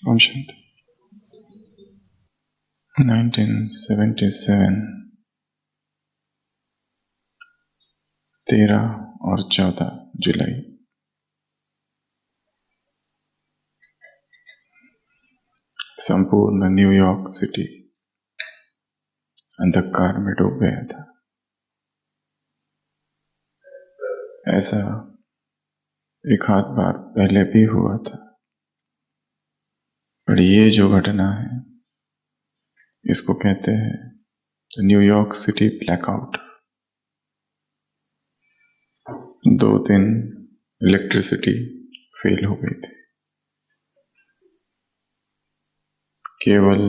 ओम शांति। 1977 13 और 14 जुलाई। संपूर्ण New York city अंधकार में डूब गया था। ऐसा एक आध बार पहले भी हुआ था, पर ये जो घटना है इसको कहते हैं न्यूयॉर्क सिटी ब्लैकआउट। 2 दिन इलेक्ट्रिसिटी फेल हो गई थी। केवल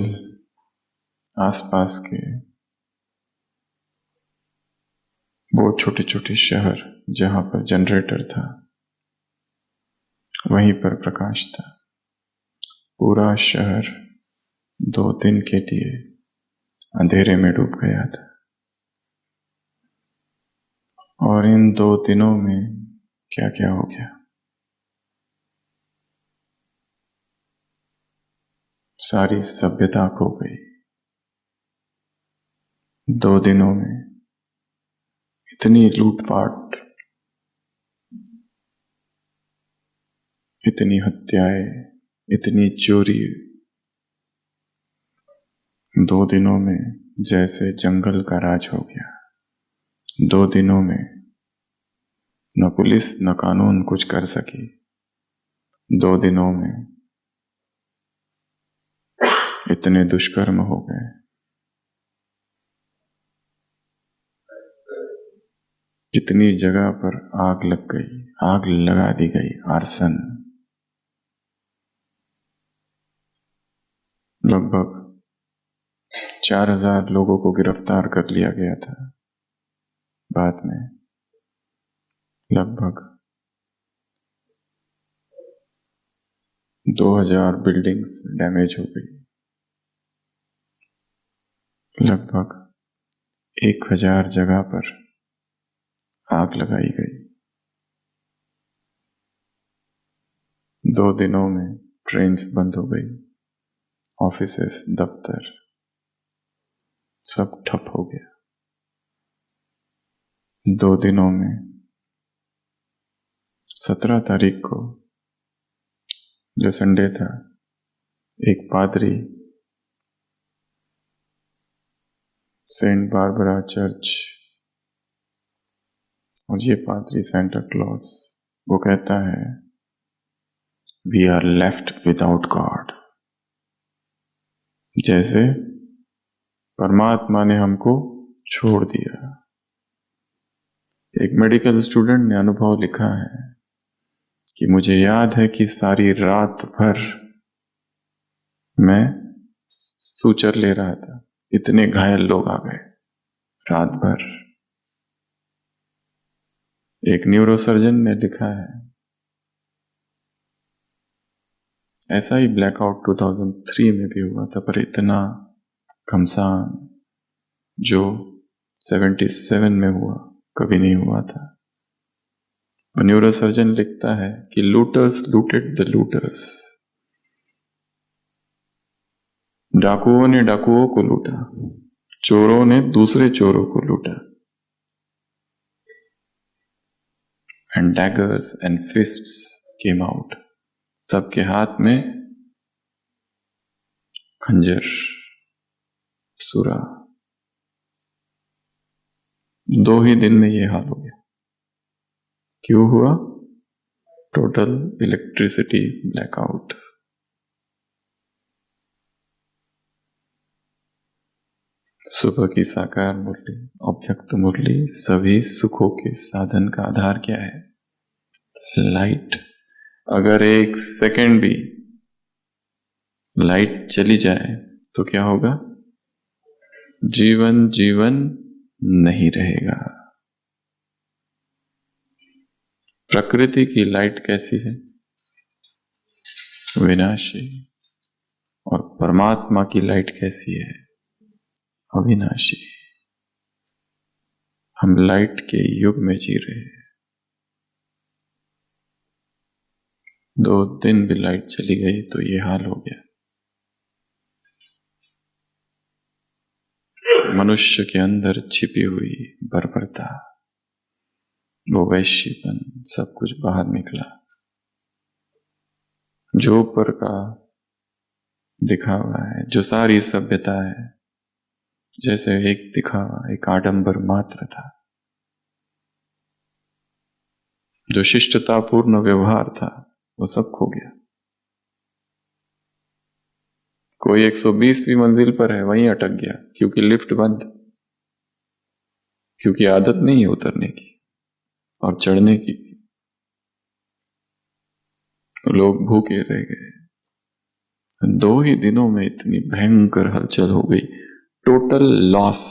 आसपास के वो छोटे छोटे शहर जहां पर जनरेटर था वहीं पर प्रकाश था। पूरा शहर 2 दिन के लिए अंधेरे में डूब गया था। और इन 2 दिनों में क्या क्या हो गया। सारी सभ्यता खो गई। 2 दिनों में इतनी लूटपाट, इतनी हत्याएं, इतनी चोरी। 2 दिनों में जैसे जंगल का राज हो गया। 2 दिनों में न पुलिस न कानून कुछ कर सकी। 2 दिनों में इतने दुष्कर्म हो गए। कितनी जगह पर आग लग गई, आग लगा दी गई, आर्सन। लगभग 4000 लोगों को गिरफ्तार कर लिया गया था। बाद में लगभग 2000 बिल्डिंग्स डैमेज हो गई। लगभग 1000 जगह पर आग लगाई गई। 2 दिनों में ट्रेन्स बंद हो गई, ऑफिसेस, दफ्तर सब ठप हो गया। 2 दिनों में 17 तारीख को जो संडे था, एक पादरी सेंट बारबरा चर्च, और ये पादरी सेंटा क्लॉज, वो कहता है we are left without God. जैसे परमात्मा ने हमको छोड़ दिया। एक मेडिकल स्टूडेंट ने अनुभव लिखा है कि मुझे याद है कि सारी रात भर मैं सूचर ले रहा था, इतने घायल लोग आ गए रात भर। एक न्यूरोसर्जन ने लिखा है ऐसा ही ब्लैकआउट 2003 में भी हुआ था, पर इतना घमसान जो 77 में हुआ कभी नहीं हुआ था। न्यूरोसर्जन लिखता है कि लूटर्स लूटेड द लूटर्स। डाकुओं ने डाकुओं को लूटा, चोरों ने दूसरे चोरों को लूटा। And daggers and फिस्ट्स came out. सबके हाथ में खंजर, सुरा। 2 ही दिन में ये हाल हो गया। क्यों हुआ? Total electricity blackout. सुबह की साकार मुरली, अव्यक्त मुरली, सभी सुखों के साधन का आधार क्या है? लाइट। अगर 1 सेकंड भी लाइट चली जाए तो क्या होगा? जीवन जीवन नहीं रहेगा। प्रकृति की लाइट कैसी है? विनाशी। और परमात्मा की लाइट कैसी है? अविनाशी। हम लाइट के युग में जी रहे हैं। 2 दिन भी लाइट चली गई तो ये हाल हो गया। मनुष्य के अंदर छिपी हुई बर्बरता, वो वैश्यपन, सब कुछ बाहर निकला। जो ऊपर का दिखावा है, जो सारी सभ्यता है, जैसे एक दिखावा, एक आडंबर मात्र था। जो शिष्टतापूर्ण व्यवहार था वो सब खो गया। कोई 120वीं मंजिल पर है, वहीं अटक गया क्योंकि लिफ्ट बंद, क्योंकि आदत नहीं है उतरने की और चढ़ने की। तो लोग भूखे रह गए। 2 ही दिनों में इतनी भयंकर हलचल हो गई। टोटल लॉस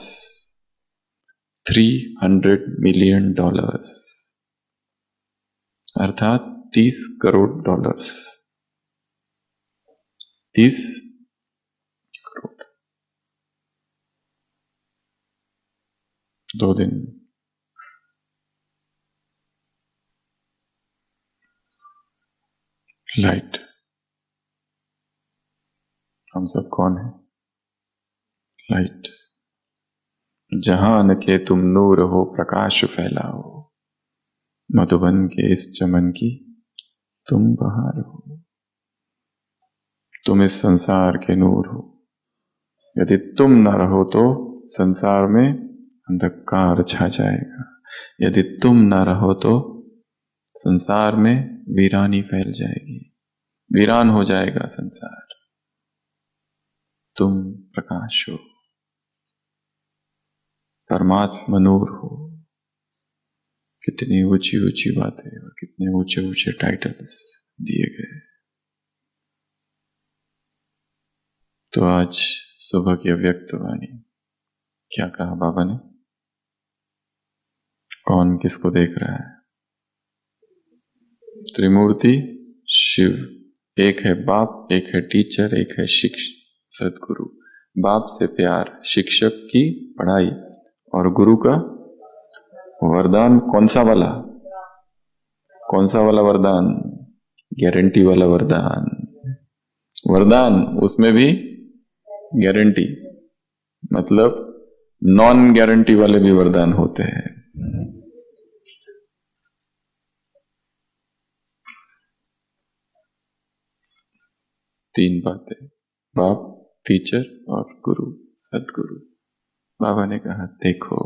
$300 मिलियन, अर्थात $30 करोड़। 30 करोड़ 2 दिन। लाइट, हम सब कौन है? लाइट। जहान के तुम नूर हो, प्रकाश फैलाओ, मधुबन के इस चमन की तुम बहार हो। तुम इस संसार के नूर हो। यदि तुम न रहो तो संसार में अंधकार छा जाएगा। यदि तुम न रहो तो संसार में वीरानी फैल जाएगी, वीरान हो जाएगा संसार। तुम प्रकाश हो, परमात्मा नूर हो। कितनी ऊंची ऊंची बातें और कितने ऊंचे ऊंचे टाइटल्स दिए गए। तो आज सुबह की अव्यक्त वाणी, क्या कहा बाबा ने? कौन किसको देख रहा है? त्रिमूर्ति शिव, एक है बाप, एक है टीचर, एक है शिक्षक सदगुरु। बाप से प्यार, शिक्षक की पढ़ाई और गुरु का वरदान। कौन सा वाला? कौन सा वाला वरदान? गारंटी वाला वरदान। वरदान उसमें भी गारंटी, मतलब नॉन गारंटी वाले भी वरदान होते हैं। तीन बातें, बाप, टीचर और गुरु, सदगुरु। बाबा ने कहा देखो,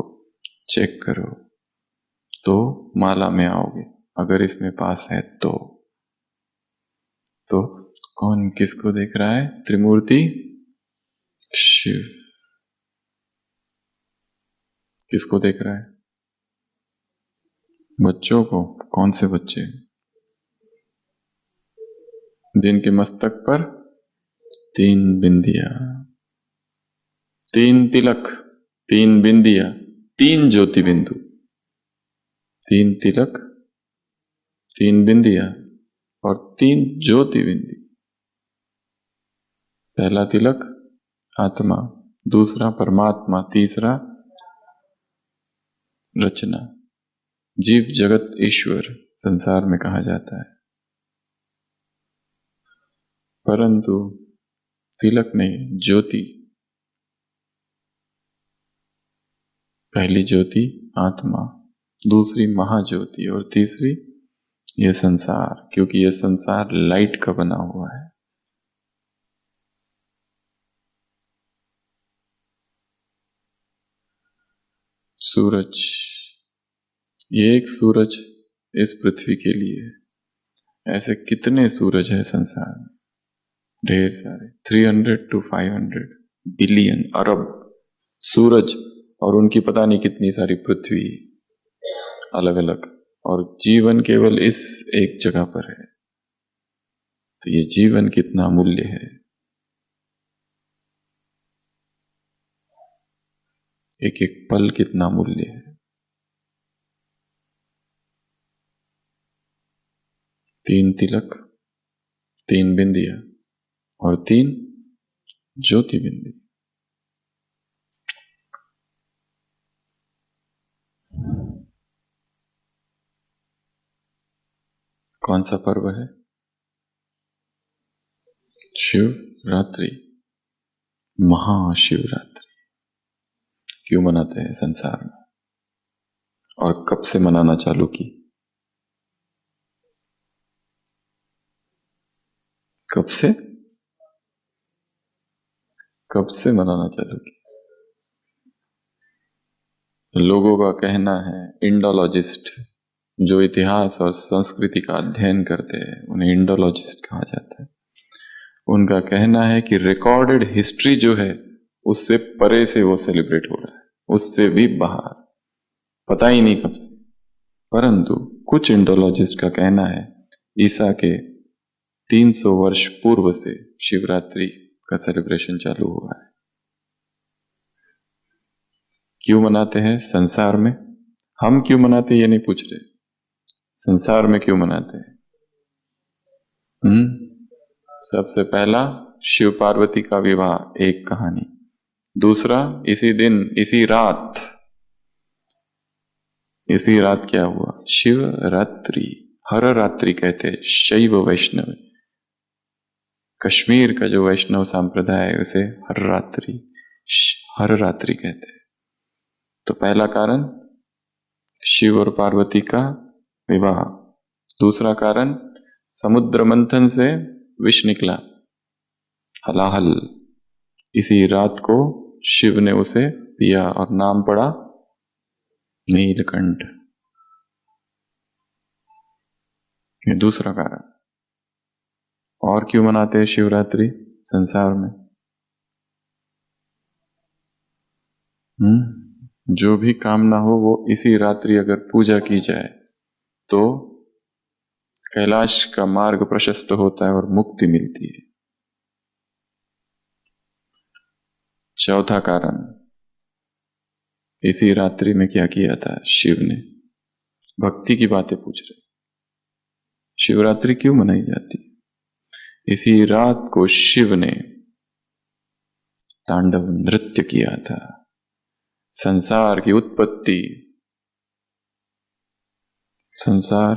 चेक करो तो माला में आओगे, अगर इसमें पास है तो कौन किसको देख रहा है? त्रिमूर्ति शिव किसको देख रहा है? बच्चों को। कौन से बच्चे? जिनके मस्तक पर 3 बिंदिया, 3 तिलक, 3 बिंदिया, 3 ज्योति बिंदु। 3 तिलक, 3 बिंदिया और 3 ज्योति बिंदु। पहला तिलक आत्मा, दूसरा परमात्मा, तीसरा रचना, जीव जगत ईश्वर संसार में कहा जाता है। परंतु तिलक नहीं, ज्योति। पहली ज्योति आत्मा, दूसरी महाज्योति और तीसरी यह संसार, क्योंकि यह संसार लाइट का बना हुआ है। सूरज, ये एक सूरज इस पृथ्वी के लिए, ऐसे कितने सूरज है संसार में? ढेर सारे, 300 to 500 बिलियन, अरब सूरज, और उनकी पता नहीं कितनी सारी पृथ्वी अलग अलग, और जीवन केवल इस एक जगह पर है। तो ये जीवन कितना अमूल्य है। एक एक पल कितना मूल्य है। 3 तिलक, 3 बिंदिया और 3 ज्योति बिंदी। कौन सा पर्व है? शिवरात्रि, महाशिवरात्रि क्यों मनाते हैं संसार में और कब से मनाना चालू की? कब से मनाना चालू की? लोगों का कहना है, इंडोलॉजिस्ट जो इतिहास और संस्कृति का अध्ययन करते हैं उन्हें इंडोलॉजिस्ट कहा जाता है। उनका कहना है कि रिकॉर्डेड हिस्ट्री जो है उससे परे से वो सेलिब्रेट हो रहा है, उससे भी बाहर, पता ही नहीं कब से। परंतु कुछ इंडोलॉजिस्ट का कहना है ईसा के 300 वर्ष पूर्व से शिवरात्रि का सेलिब्रेशन चालू हुआ है। क्यों मनाते हैं संसार में? हम क्यों मनाते हैं ये नहीं पूछ रहे, संसार में क्यों मनाते हैं? सबसे पहला शिव पार्वती का विवाह, एक कहानी। दूसरा, इसी दिन इसी रात क्या हुआ? शिवरात्रि। हर रात्रि कहते हैं शैव वैष्णव, कश्मीर का जो वैष्णव संप्रदाय है उसे हर रात्रि कहते हैं। तो पहला कारण शिव और पार्वती का विवाह। दूसरा कारण समुद्र मंथन से विष निकला, हलाहल। इसी रात को शिव ने उसे पिया और नाम पड़ा नीलकंठ। ये दूसरा कारण। और क्यों मनाते हैं शिवरात्रि संसार में? जो भी कामना हो वो इसी रात्रि अगर पूजा की जाए तो कैलाश का मार्ग प्रशस्त होता है और मुक्ति मिलती है। चौथा कारण, इसी रात्रि में क्या किया था शिव ने? भक्ति की बातें पूछ रहे। शिवरात्रि क्यों मनाई जाती? इसी रात को शिव ने तांडव नृत्य किया था। संसार की उत्पत्ति, संसार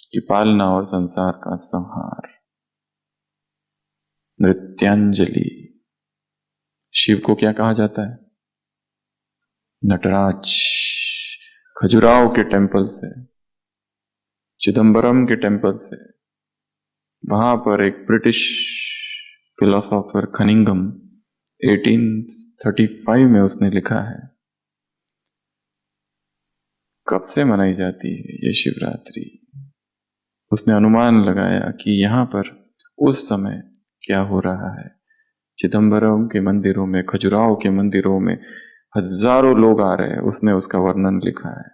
की पालना और संसार का संहार, नृत्यांजलि। शिव को क्या कहा जाता है? नटराज। खजुराहो के टेंपल से, चिदंबरम के टेंपल से, वहां पर एक ब्रिटिश फिलोसोफर कनिंघम 1835 में उसने लिखा है। कब से मनाई जाती है ये शिवरात्रि? उसने अनुमान लगाया कि यहां पर उस समय क्या हो रहा है। चिदंबरम के मंदिरों में, खजुराहो के मंदिरों में हजारों लोग आ रहे हैं, उसने उसका वर्णन लिखा है।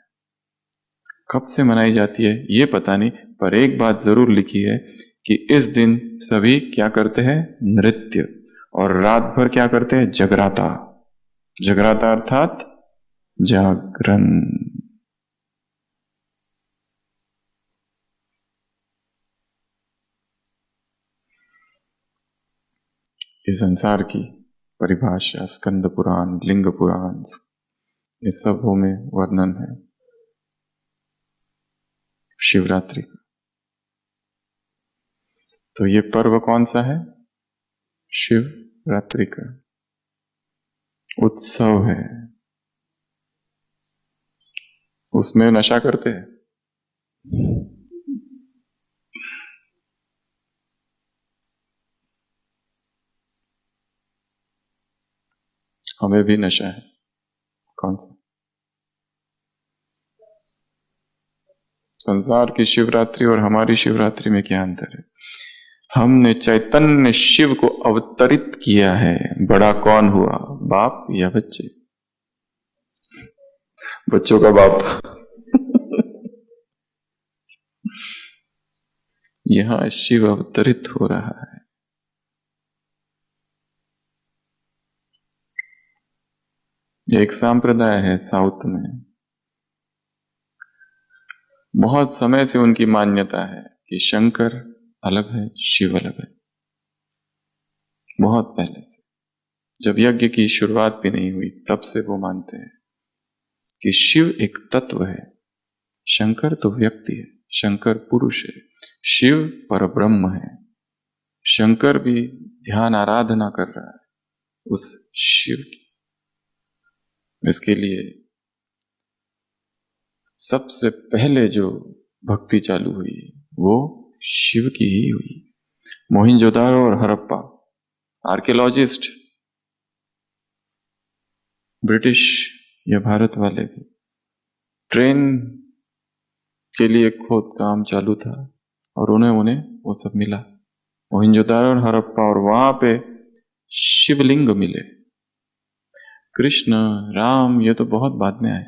कब से मनाई जाती है ये पता नहीं, पर एक बात जरूर लिखी है कि इस दिन सभी क्या करते हैं? नृत्य। और रात भर क्या करते हैं? जगराता। जगराता अर्थात जागरण। इस संसार की परिभाषा स्कंद पुराण, लिंग पुराण, इस सबों में वर्णन है शिवरात्रि का। तो ये पर्व कौन सा है? शिवरात्रि का उत्सव है। उसमें नशा करते हैं। हमें भी नशा है। कौन सा? संसार की शिवरात्रि और हमारी शिवरात्रि में क्या अंतर है? हमने चैतन्य शिव को अवतरित किया है। बड़ा कौन हुआ, बाप या बच्चे? बच्चों का बाप। यहां शिव अवतरित हो रहा है। एक संप्रदाय है साउथ में, बहुत समय से उनकी मान्यता है कि शंकर अलग है, शिव अलग है। बहुत पहले से, जब यज्ञ की शुरुआत भी नहीं हुई तब से वो मानते हैं कि शिव एक तत्व है, शंकर तो व्यक्ति है, शंकर पुरुष है, शिव परब्रह्म है। शंकर भी ध्यान आराधना कर रहा है उस शिव की। इसके लिए सबसे पहले जो भक्ति चालू हुई वो शिव की ही हुई। मोहिंजोदारो और हड़प्पा, आर्कियोलॉजिस्ट ब्रिटिश या भारत वाले भी, ट्रेन के लिए खोद काम चालू था और उन्हें वो सब मिला, मोहिंजोदारो और हड़प्पा, और वहां पे शिवलिंग मिले। कृष्ण राम ये तो बहुत बाद में आए,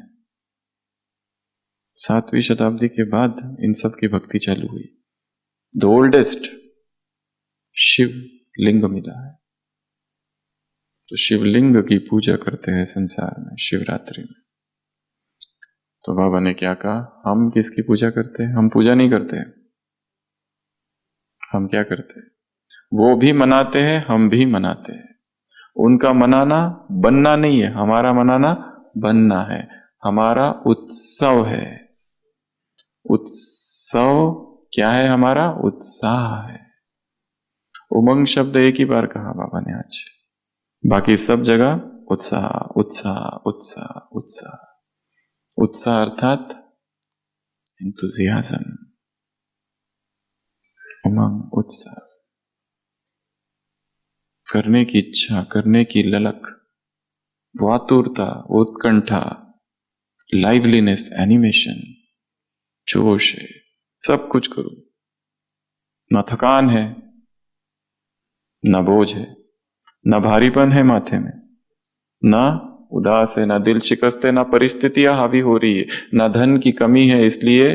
7वीं शताब्दी के बाद इन सब की भक्ति चालू हुई। द ओल्डेस्ट शिवलिंग मिला है, तो शिवलिंग की पूजा करते हैं संसार में शिवरात्रि में। तो बाबा ने क्या कहा, हम किसकी पूजा करते हैं? हम पूजा नहीं करते, हम क्या करते हैं? वो भी मनाते हैं, हम भी मनाते हैं। उनका मनाना बनना नहीं है, हमारा मनाना बनना है। हमारा उत्सव है। उत्सव क्या है? हमारा उत्साह है। उमंग शब्द एक ही बार कहा बाबा ने आज, बाकी सब जगह उत्साह उत्साह उत्साह उत्साह। उत्साह अर्थात एंथुजियाज्म, उमंग, उत्साह, करने की इच्छा, करने की ललक, आतुरता, उत्कंठा, लाइवलीनेस, एनिमेशन, जोश है, सब कुछ करूं। न थकान है, न बोझ है, न भारीपन है माथे में, न उदास है, न दिल शिकस्त है, न परिस्थितियां हावी हो रही है, न धन की कमी है इसलिए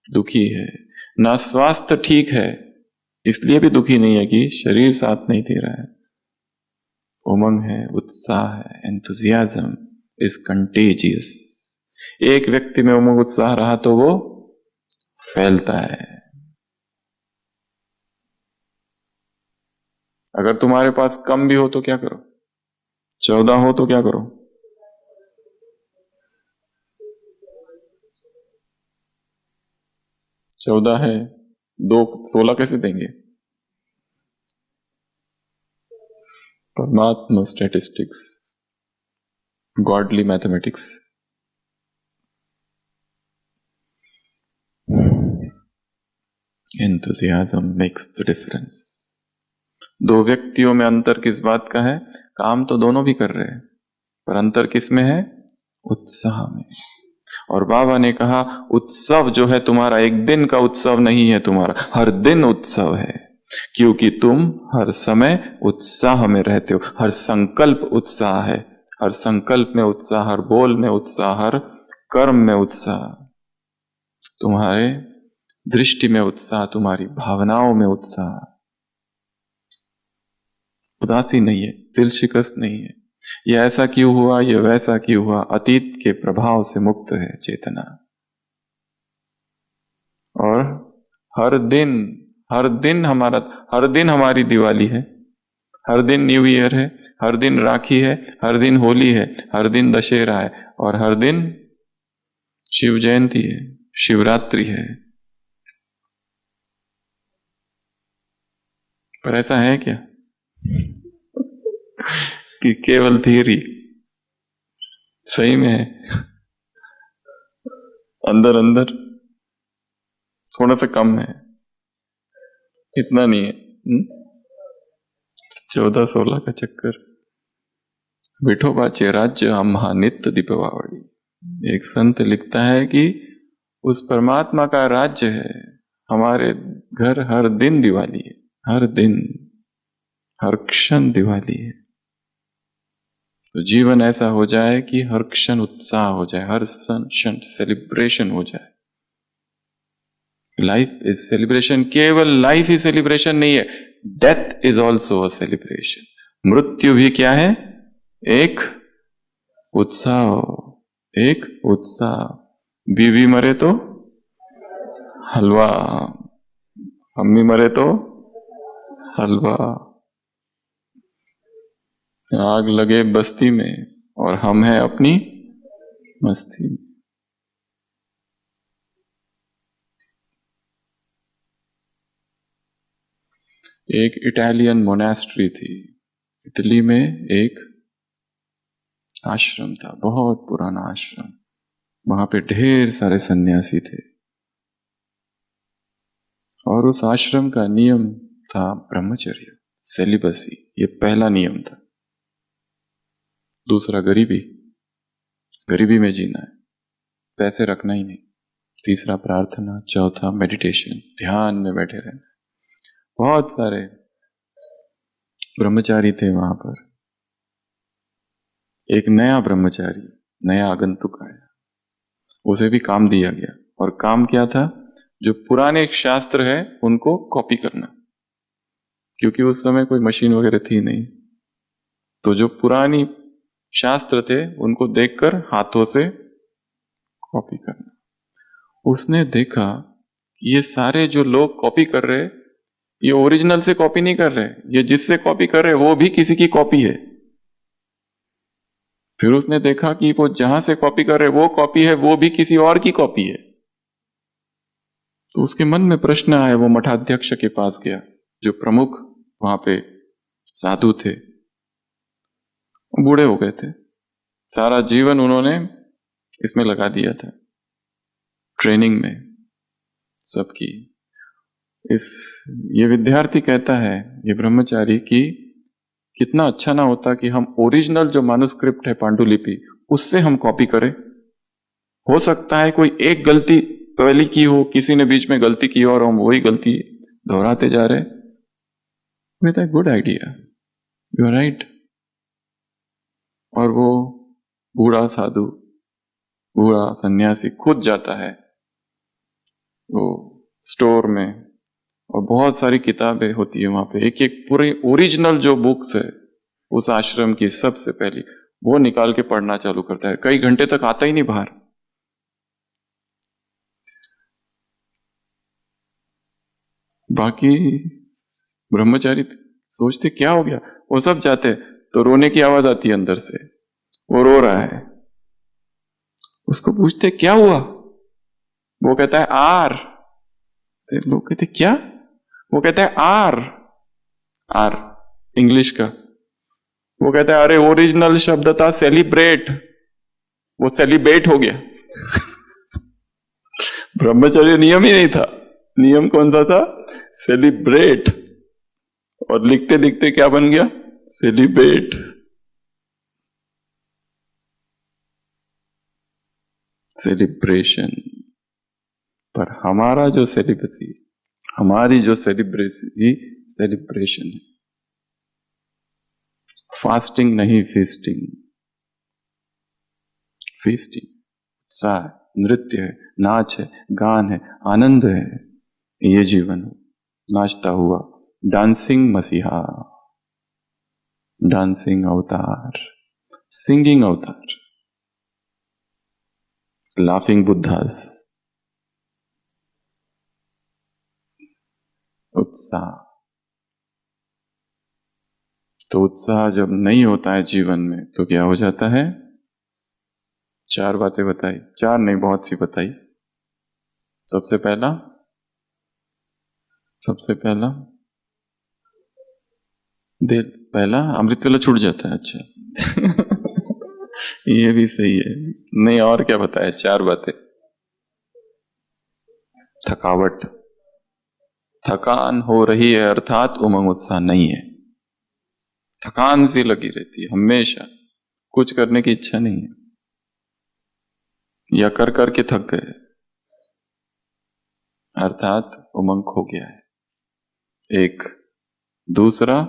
दुखी है, न स्वास्थ्य ठीक है इसलिए भी दुखी नहीं है कि शरीर साथ नहीं दे रहा है। उमंग है, उत्साह है, एंथुजियाज्म इज कंटेजियस। एक व्यक्ति में उमंग उत्साह रहा तो वो फैलता है। अगर तुम्हारे पास कम भी हो तो क्या करो? 14 हो तो क्या करो? चौदह है, 2 16 कैसे देंगे? परमात्मा statistics, godly mathematics. Enthusiasm makes the difference. 2 व्यक्तियों में अंतर किस बात का है? काम तो दोनों भी कर रहे हैं, पर अंतर किस में है? उत्साह में। और बाबा ने कहा उत्सव जो है तुम्हारा एक दिन का उत्सव नहीं है, तुम्हारा हर दिन उत्सव है, क्योंकि तुम हर समय उत्साह में रहते हो। हर संकल्प उत्साह है, हर संकल्प में उत्साह, हर बोल में उत्साह, हर कर्म में उत्साह, तुम्हारे दृष्टि में उत्साह, तुम्हारी भावनाओं में उत्साह। उदासी नहीं है, दिल शिकस्त नहीं है, ये ऐसा क्यों हुआ, ये वैसा क्यों हुआ, अतीत के प्रभाव से मुक्त है चेतना। और हर दिन हर दिन हमारी दिवाली है, हर दिन न्यू ईयर है, हर दिन राखी है, हर दिन होली है, हर दिन दशहरा है, और हर दिन शिव जयंती है, शिवरात्रि है। पर ऐसा है क्या कि केवल थियरी? सही में है, अंदर अंदर थोड़ा सा कम है, इतना नहीं है। 14-16 का चक्कर। विठोबाचे राज्य आम्हा नित्य दीपवावड़ी। एक संत लिखता है कि उस परमात्मा का राज्य है, हमारे घर हर दिन दिवाली है, हर दिन, हर क्षण दिवाली है। तो जीवन ऐसा हो जाए कि हर क्षण उत्साह हो जाए, हर क्षण सेलिब्रेशन हो जाए। Life is celebration. केवल लाइफ ही सेलिब्रेशन नहीं है, death is also a celebration. मृत्यु भी क्या है? एक उत्साह, एक उत्साह। बीवी मरे तो हलवा, अम्मी मरे तो हलवा। आग लगे बस्ती में और हम हैं अपनी मस्ती में। एक इटालियन मोनेस्ट्री थी। इटली में एक आश्रम था, बहुत पुराना आश्रम। वहां पे ढेर सारे सन्यासी थे और उस आश्रम का नियम था ब्रह्मचर्य, सेलिबसी। ये पहला नियम था। दूसरा गरीबी में जीना है, पैसे रखना ही नहीं। तीसरा प्रार्थना, चौथा मेडिटेशन, ध्यान में बैठे रहना। बहुत सारे ब्रह्मचारी थे वहां पर। एक नया ब्रह्मचारी, नया आगंतुक आया, उसे भी काम दिया गया। और काम क्या था? जो पुराने शास्त्र है उनको कॉपी करना, क्योंकि उस समय कोई मशीन वगैरह थी नहीं। तो जो पुरानी शास्त्र थे उनको देखकर हाथों से कॉपी करना। उसने देखा ये सारे जो लोग कॉपी कर रहे, ये ओरिजिनल से कॉपी नहीं कर रहे, ये जिससे कॉपी कर रहे वो भी किसी की कॉपी है। फिर उसने देखा कि वो जहां से कॉपी कर रहे वो कॉपी है, वो भी किसी और की कॉपी है। तो उसके मन में प्रश्न आया। वो मठाध्यक्ष के पास गया, जो प्रमुख वहां पे साधु थे। बूढ़े हो गए थे, सारा जीवन उन्होंने इसमें लगा दिया था, ट्रेनिंग में सबकी। ये विद्यार्थी कहता है, ये ब्रह्मचारी, कि कितना अच्छा ना होता कि हम ओरिजिनल जो मानुस्क्रिप्ट है, पांडुलिपि, उससे हम कॉपी करें। हो सकता है कोई एक गलती पहली की हो, किसी ने बीच में गलती की और हम वही गलती दोहराते जा रहे। With a good idea, you are right. और वो बूढ़ा साधु, बूढ़ा सन्यासी खुद जाता है वो स्टोर में, और बहुत सारी किताबें होती है वहां पे, एक एक पूरी ओरिजिनल जो बुक्स है उस आश्रम की सबसे पहली, वो निकाल के पढ़ना चालू करता है। कई घंटे तक आता ही नहीं बाहर। बाकी ब्रह्मचारी सोचते क्या हो गया, वो सब जाते तो रोने की आवाज आती है अंदर से, वो रो रहा है। उसको पूछते क्या हुआ, वो कहता है आर। लोग कहते क्या? वो कहता है आर, आर इंग्लिश का। वो कहता है अरे ओरिजिनल शब्द था सेलिब्रेट, वो सेलिब्रेट हो गया। ब्रह्मचर्य नियम ही नहीं था, नियम कौन सा था? सेलिब्रेट। और लिखते लिखते क्या बन गया? सेलिब्रेट। सेलिब्रेशन। पर हमारा जो सेलिब्रेसी, हमारी जो सेलिब्रेशन है, फास्टिंग नहीं, फीस्टिंग। फीस्टिंग उत्साह, नृत्य है, नाच है, गान है, आनंद है, ये जीवन हो। नाचता हुआ, डांसिंग मसीहा, डांसिंग अवतार, सिंगिंग अवतार, लाफिंग बुद्धास। उत्साह। तो उत्साह जब नहीं होता है जीवन में तो क्या हो जाता है? चार बातें बताई, चार नहीं बहुत सी बताई। सबसे पहला दिल, पहला अमृत वाला छूट जाता है। अच्छा ये भी सही है। नहीं, और क्या बताया? चार बातें। थकावट, थकान हो रही है अर्थात उमंग उत्साह नहीं है। थकान सी लगी रहती है हमेशा, कुछ करने की इच्छा नहीं है, या कर करके थक गए अर्थात उमंग खो गया है। एक। दूसरा,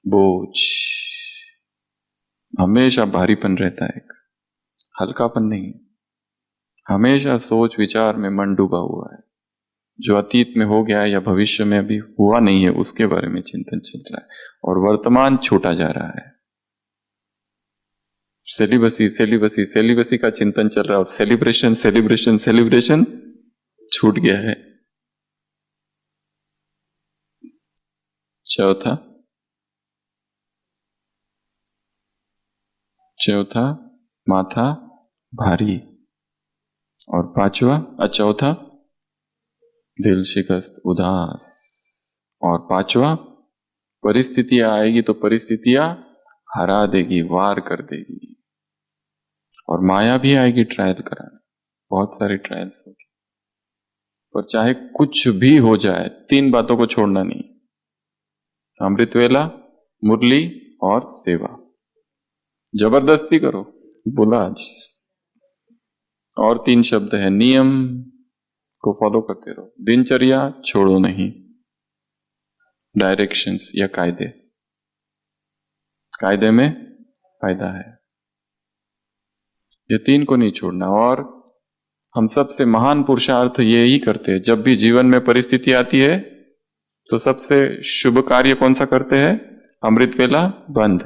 बोझ, हमेशा भारीपन रहता है, एक हल्कापन नहीं है। हमेशा सोच विचार में मन डूबा हुआ है, जो अतीत में हो गया है या भविष्य में अभी हुआ नहीं है उसके बारे में चिंतन चल रहा है, और वर्तमान छूटा जा रहा है। सेलिबसी का चिंतन चल रहा है, और सेलिब्रेशन छूट गया है। चौथा, माथा भारी। और चौथा, दिल शिकस्त, उदास। और पांचवा, परिस्थितियां आएगी तो परिस्थितियां हरा देगी, वार कर देगी। और माया भी आएगी ट्रायल कराने, बहुत सारी ट्रायल्स होगी। पर चाहे कुछ भी हो जाए, तीन बातों को छोड़ना नहीं, अमृत वेला, मुरली और सेवा। जबरदस्ती करो, बोला आज। और तीन शब्द है, नियम को फॉलो करते रहो, दिनचर्या छोड़ो नहीं, डायरेक्शंस या कायदे, कायदे में फायदा है, ये तीन को नहीं छोड़ना। और हम सबसे महान पुरुषार्थ ये ही करते हैं, जब भी जीवन में परिस्थिति आती है तो सबसे शुभ कार्य कौन सा करते हैं? अमृत वेला बंद।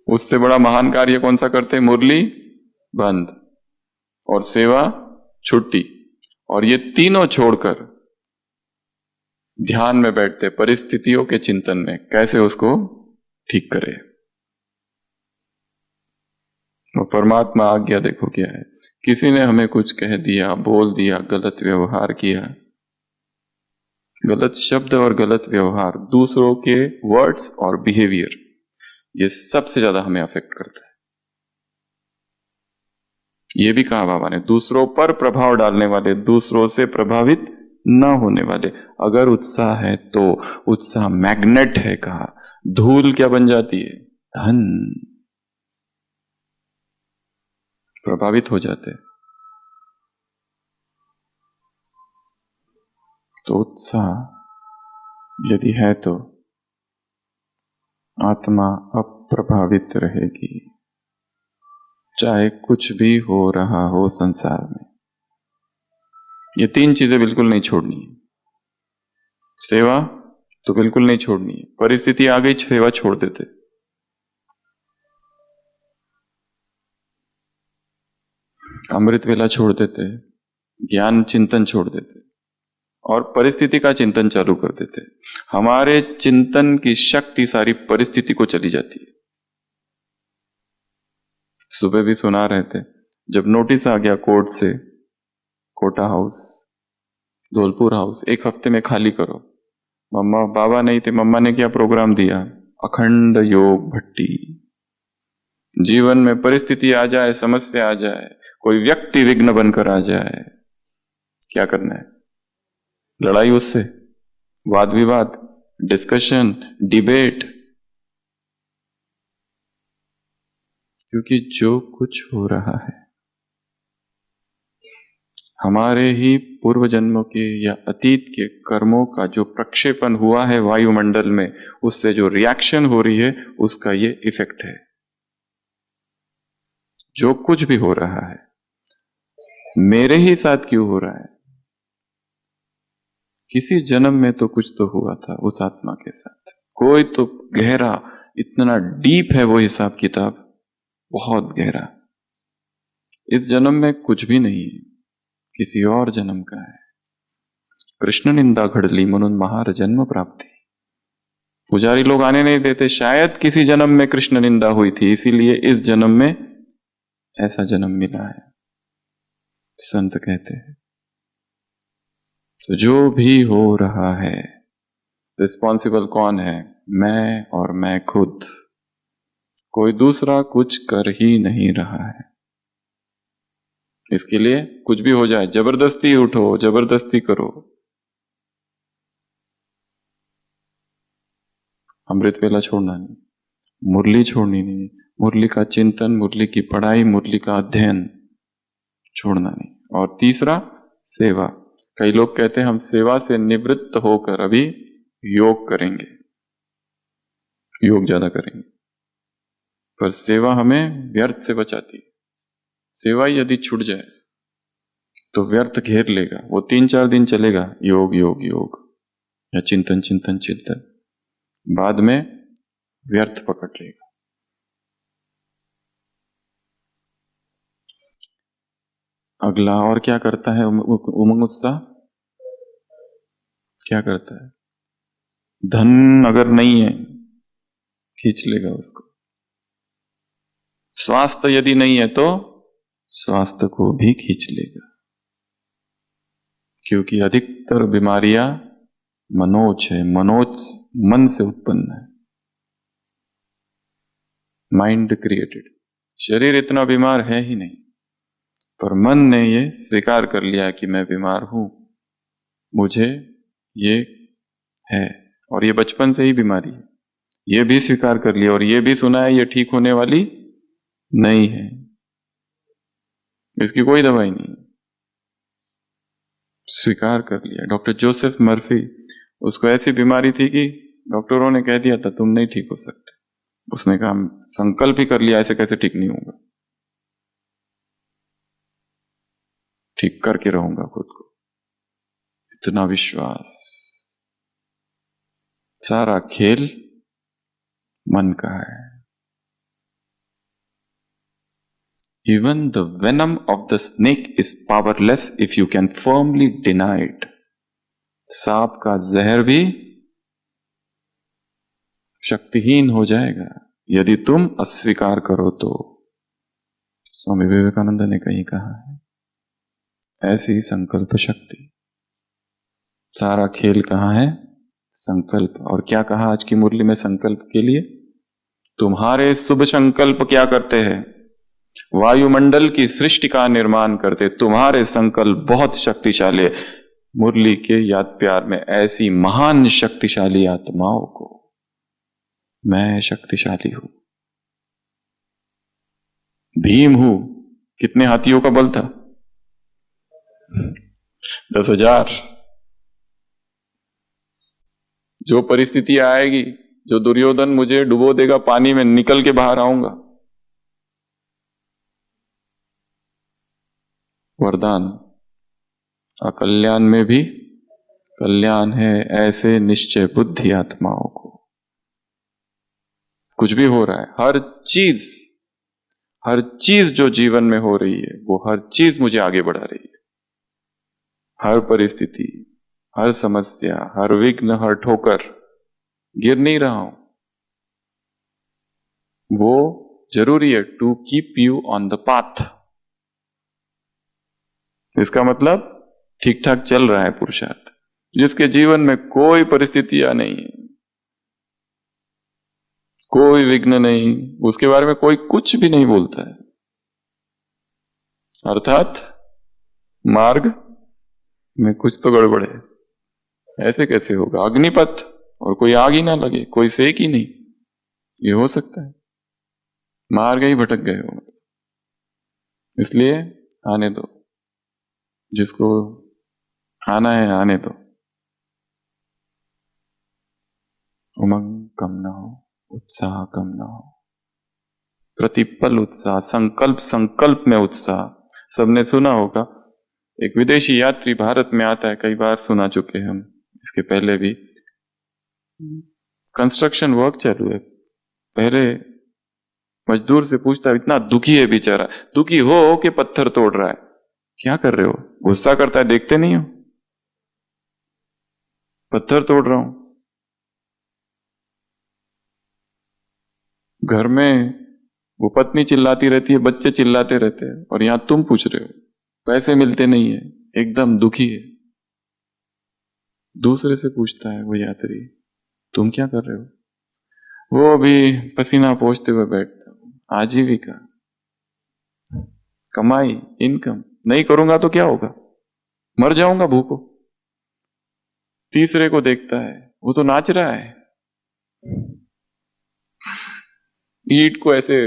उससे बड़ा महान कार्य कौन सा करते हैं? मुरली बंद और सेवा छुट्टी। और ये तीनों छोड़कर ध्यान में बैठते, परिस्थितियों के चिंतन में कैसे उसको ठीक करे। वो परमात्मा आज्ञा देखो क्या है, किसी ने हमें कुछ कह दिया, बोल दिया, गलत व्यवहार किया, गलत शब्द और गलत व्यवहार, दूसरों के वर्ड्स और बिहेवियर, ये सबसे ज्यादा हमें अफेक्ट करता है। ये भी कहा बाबा ने, दूसरों पर प्रभाव डालने वाले, दूसरों से प्रभावित न होने वाले। अगर उत्साह है तो उत्साह मैग्नेट है, कहा धूल क्या बन जाती है? धन। प्रभावित हो जाते। तो उत्साह यदि है तो आत्मा अप्रभावित रहेगी, चाहे कुछ भी हो रहा हो संसार में। ये तीन चीजें बिल्कुल नहीं छोड़नी है। सेवा तो बिल्कुल नहीं छोड़नी है, परिस्थिति आ गई सेवा छोड़ देते, अमृत वेला छोड़ देते, ज्ञान चिंतन छोड़ देते और परिस्थिति का चिंतन चालू कर देते। हमारे चिंतन की शक्ति सारी परिस्थिति को चली जाती है। सुबह भी सुना रहे थे, जब नोटिस आ गया कोर्ट से, कोटा हाउस, धौलपुर हाउस 1 हफ्ते में खाली करो। मम्मा बाबा नहीं थे, मम्मा ने क्या प्रोग्राम दिया? अखंड योग भट्टी। जीवन में परिस्थिति आ जाए, समस्या आ जाए, कोई व्यक्ति विघ्न बनकर आ जाए, क्या करना है? लड़ाई उससे, वाद विवाद, डिस्कशन, डिबेट। क्योंकि जो कुछ हो रहा है हमारे ही पूर्व जन्मों के या अतीत के कर्मों का जो प्रक्षेपण हुआ है वायुमंडल में, उससे जो रिएक्शन हो रही है, उसका ये इफेक्ट है। जो कुछ भी हो रहा है मेरे ही साथ क्यों हो रहा है? किसी जन्म में तो कुछ तो हुआ था उस आत्मा के साथ, कोई तो गहरा, इतना डीप है वो हिसाब किताब, बहुत गहरा। इस जन्म में कुछ भी नहीं है, किसी और जन्म का है। कृष्ण निंदा घडली म्हणून महार जन्म प्राप्ति। पुजारी लोग आने नहीं देते, शायद किसी जन्म में कृष्ण निंदा हुई थी, इसीलिए इस जन्म में ऐसा जन्म मिला है, संत कहते हैं। तो जो भी हो रहा है, रिस्पॉन्सिबल कौन है? मैं और मैं खुद। कोई दूसरा कुछ कर ही नहीं रहा है। इसके लिए कुछ भी हो जाए, जबरदस्ती उठो, जबरदस्ती करो। अमृत वेला छोड़ना नहीं, मुरली छोड़नी नहीं, मुरली का चिंतन, मुरली की पढ़ाई, मुरली का अध्ययन छोड़ना नहीं। और तीसरा, सेवा। कई लोग कहते हैं हम सेवा से निवृत्त होकर अभी योग करेंगे, योग ज्यादा करेंगे, पर सेवा हमें व्यर्थ से बचाती है। सेवा यदि छूट जाए तो व्यर्थ घेर लेगा, वो 3-4 दिन चलेगा, योग योग योग या चिंतन चिंतन चिंतन, बाद में व्यर्थ पकड़ लेगा। अगला और क्या करता है उमंग उत्साह? क्या करता है? धन अगर नहीं है खींच लेगा उसको, स्वास्थ्य यदि नहीं है तो स्वास्थ्य को भी खींच लेगा, क्योंकि अधिकतर बीमारियां मनोज है, मनोज मन से उत्पन्न है, माइंड क्रिएटेड। शरीर इतना बीमार है ही नहीं, पर मन ने ये स्वीकार कर लिया कि मैं बीमार हूं, मुझे ये है, और ये बचपन से ही बीमारी है, ये भी स्वीकार कर लिया, और ये भी सुना है ये ठीक होने वाली नहीं है, इसकी कोई दवाई नहीं, स्वीकार कर लिया। डॉक्टर जोसेफ मर्फी, उसको ऐसी बीमारी थी कि डॉक्टरों ने कह दिया था तुम नहीं ठीक हो सकते, उसने कहा संकल्प ही कर लिया ऐसे कैसे ठीक नहीं होगा, ठीक करके रहूंगा खुद को, इतना विश्वास। सारा खेल मन का है। Even the venom of the snake is powerless if you can firmly deny it. सांप का जहर भी शक्तिहीन हो जाएगा यदि तुम अस्वीकार करो तो। स्वामी विवेकानंद ने कहीं कहा है, ऐसी संकल्प शक्ति। सारा खेल कहां है? संकल्प। और क्या कहा आज की मुरली में संकल्प के लिए? तुम्हारे शुभ संकल्प क्या करते हैं? वायुमंडल की सृष्टि का निर्माण करते। तुम्हारे संकल्प बहुत शक्तिशाली है। मुरली के याद प्यार में ऐसी महान शक्तिशाली आत्माओं को मैं शक्तिशाली हूं, भीम हूं। कितने हाथियों का बल था? 10,000। जो परिस्थिति आएगी, जो दुर्योधन मुझे डुबो देगा पानी में, निकल के बाहर आऊंगा। वरदान, अकल्याण में भी कल्याण है, ऐसे निश्चय बुद्धि आत्माओं को। कुछ भी हो रहा है, हर चीज जो जीवन में हो रही है, वो हर चीज मुझे आगे बढ़ा रही है। हर परिस्थिति, हर समस्या, हर विघ्न, हर ठोकर, गिर नहीं रहा हूं। वो जरूरी है to keep you on the path. इसका मतलब ठीक ठाक चल रहा है पुरुषार्थ। जिसके जीवन में कोई परिस्थितियां नहीं है, कोई विघ्न नहीं, उसके बारे में कोई कुछ भी नहीं बोलता है, अर्थात मार्ग में कुछ तो गड़बड़ है। ऐसे कैसे होगा? अग्निपथ और कोई आग ही ना लगे, कोई सेक ही नहीं, ये हो सकता है? मार्ग ही भटक गए हो। इसलिए आने दो, जिसको आना है आने दो। उमंग कम ना हो, उत्साह कम ना हो, प्रतिपल उत्साह, संकल्प में उत्साह। सबने सुना होगा, एक विदेशी यात्री भारत में आता है, कई बार सुना चुके हैं हम, इसके पहले भी। कंस्ट्रक्शन वर्क चालू है, पहले मजदूर से पूछता है, इतना दुखी है बेचारा, दुखी हो के पत्थर तोड़ रहा है, क्या कर रहे हो? गुस्सा करता है, देखते नहीं हो? पत्थर तोड़ रहा हूं। घर में वो पत्नी चिल्लाती रहती है, बच्चे चिल्लाते रहते हैं, और यहां तुम पूछ रहे हो, पैसे मिलते नहीं है, एकदम दुखी है। दूसरे से पूछता है वो यात्री, तुम क्या कर रहे हो? वो अभी पसीना पोंछते हुए बैठता, आजीविका, कमाई, इनकम। नहीं करूंगा तो क्या होगा? मर जाऊंगा भूखों। तीसरे को देखता है, वो तो नाच रहा है, ईंट को ऐसे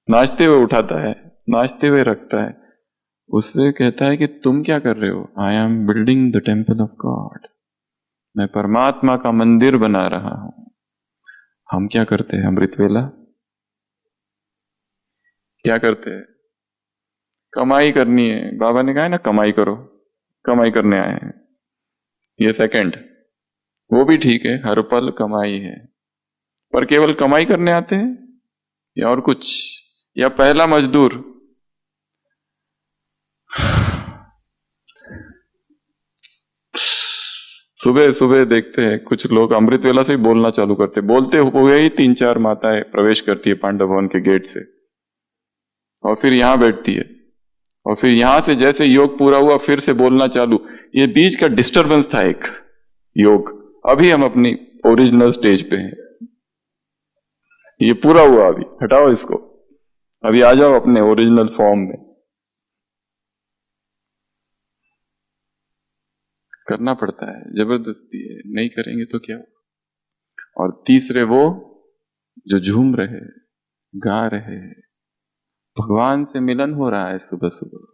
नाचते हुए उठाता है, नाचते हुए रखता है। उससे कहता है कि तुम क्या कर रहे हो? I am building the temple of God, मैं परमात्मा का मंदिर बना रहा हूं। हम क्या करते हैं? अमृत वेला क्या करते हैं? कमाई करनी है, बाबा ने कहा है ना, कमाई करो, कमाई करने आए हैं। ये सेकंड, वो भी ठीक है, हर पल कमाई है, पर केवल कमाई करने आते हैं या और कुछ? या पहला मजदूर, सुबह सुबह देखते हैं कुछ लोग अमृत वेला से ही बोलना चालू करते, बोलते हुए ही 3-4 माताएं प्रवेश करती है पांडव भवन के गेट से, और फिर यहां बैठती है, और फिर यहां से जैसे योग पूरा हुआ फिर से बोलना चालू। ये बीच का डिस्टरबेंस था एक, योग। अभी हम अपनी ओरिजिनल स्टेज पे हैं, ये पूरा हुआ, अभी हटाओ इसको, अभी आ जाओ अपने ओरिजिनल फॉर्म में। करना पड़ता है, जबरदस्ती है, नहीं करेंगे तो क्या होगा। और तीसरे वो जो झूम रहे, गा रहे, भगवान से मिलन हो रहा है सुबह सुबह,